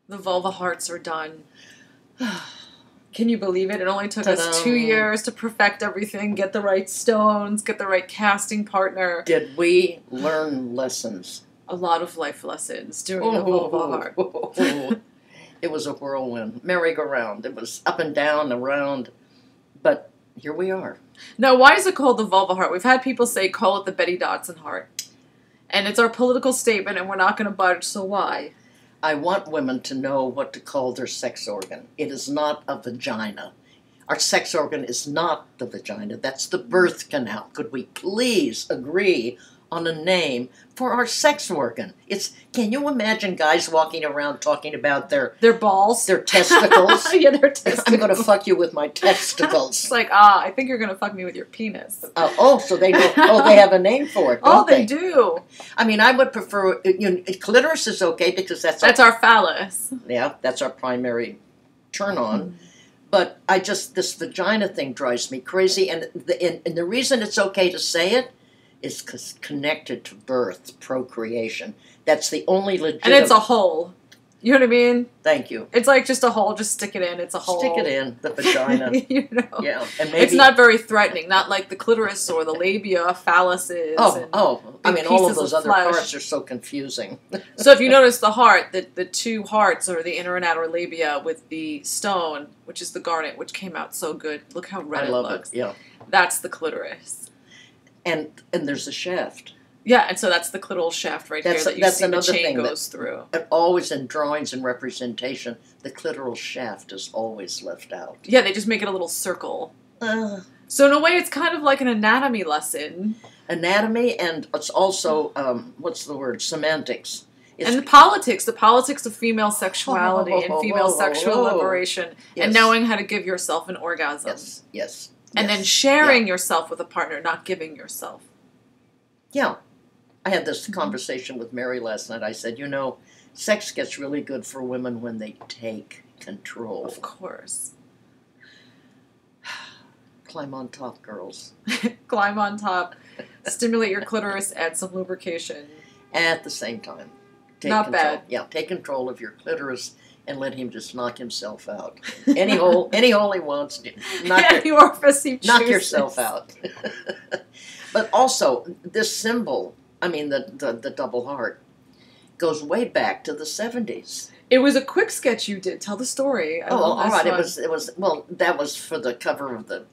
The Vulvahearts Are Done. Can you believe it? It only took Ta-da. us 2 years to perfect everything, get the right stones, get the right casting partner. Did we learn lessons? A lot of life lessons during the Vulvaheart. It was a whirlwind, merry-go-round. It was up and down, around, but here we are. Now, why is it called the Vulvaheart? We've had people say, call it the Betty Dodson heart. And it's our political statement, and we're not going to budge, so why? I want women to know what to call their sex organ. It is not a vagina. Our sex organ is not the vagina. That's the birth canal. Could we please agree on a name for our sex organ? Can you imagine guys walking around talking about their balls? Their testicles? Yeah, their testicles. I'm going to fuck you with my testicles. It's like, I think you're going to fuck me with your penis. So they know. Oh, they have a name for it, don't they do. I mean, I would prefer, clitoris is okay because that's our phallus. Yeah, that's our primary turn on. But this vagina thing drives me crazy. And the reason it's okay to say it is connected to birth, procreation. That's the only legitimate... And it's a hole. You know what I mean? Thank you. It's like just a hole. Just stick it in. It's a hole. Stick it in, the vagina. Yeah. And maybe... It's not very threatening. Not like the clitoris or the labia, phalluses. I mean, all of those other parts are so confusing. So if you notice the heart, the two hearts are the inner and outer labia with the stone, which is the garnet, which came out so good. Look how red it looks. Yeah. That's the clitoris. And there's a shaft. Yeah, and so that's the clitoral shaft right here that you see the chain goes through. And always in drawings and representation, the clitoral shaft is always left out. Yeah, they just make it a little circle. So in a way, it's kind of like an anatomy lesson. Anatomy, and it's also, what's the word, semantics. And the politics of female sexuality and female sexual liberation, and knowing how to give yourself an orgasm. Yes. And then sharing yourself with a partner, not giving yourself. Yeah. I had this conversation with Mary last night. I said, sex gets really good for women when they take control. Of course. Climb on top, girls. Climb on top. Stimulate your clitoris, add some lubrication. At the same time. Not bad. Yeah, take control of your clitoris and let him just knock himself out. Any hole he wants. Any orifice he chooses. Knock yourself out. But also, this symbol, the double heart, goes way back to the 70s. It was a quick sketch you did. Tell the story. All right. That was for the cover of the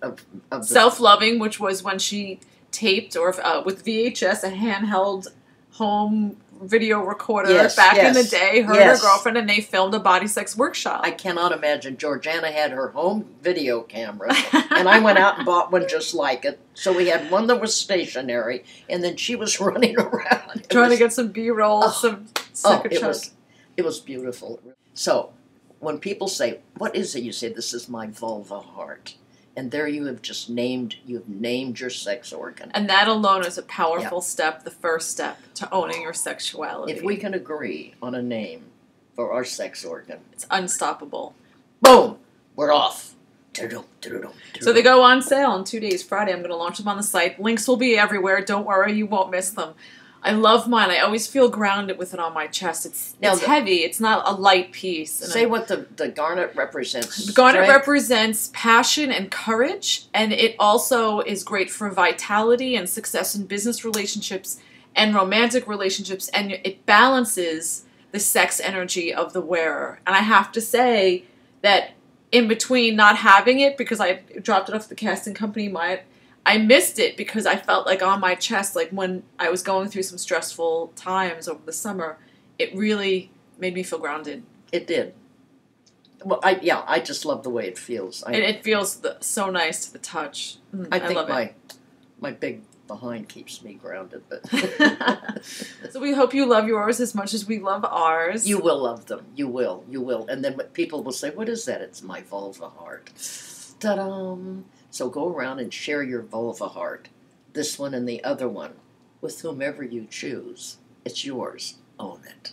Self-Loving, which was when she taped with VHS a handheld home video recorder back in the day, her and her girlfriend, and they filmed a body sex workshop. I cannot imagine. Georgiana had her home video camera, and I went out and bought one just like it. So we had one that was stationary, and then she was running around. Trying to get some B-roll, some second shots. It was beautiful. So when people say, what is it? You say, this is my vulva heart. And there you have just named your sex organ. And that alone is a powerful step, the first step to owning your sexuality. If we can agree on a name for our sex organ, it's unstoppable. Boom! We're off. So they go on sale in 2 days. Friday, I'm going to launch them on the site. Links will be everywhere. Don't worry, you won't miss them. I love mine. I always feel grounded with it on my chest. It's heavy. It's not a light piece. Say what the garnet represents. The garnet represents passion and courage, and it also is great for vitality and success in business relationships and romantic relationships, and it balances the sex energy of the wearer. And I have to say that in between not having it, because I dropped it off at the casting company, I missed it because I felt like on my chest, like when I was going through some stressful times over the summer, it really made me feel grounded. It did. Well, I just love the way it feels. It feels so nice to the touch. I think my big behind keeps me grounded. But So we hope you love yours as much as we love ours. You will love them. You will. And then people will say, what is that? It's my vulva heart. Ta-da! So go around and share your vulva heart, this one and the other one, with whomever you choose. It's yours. Own it.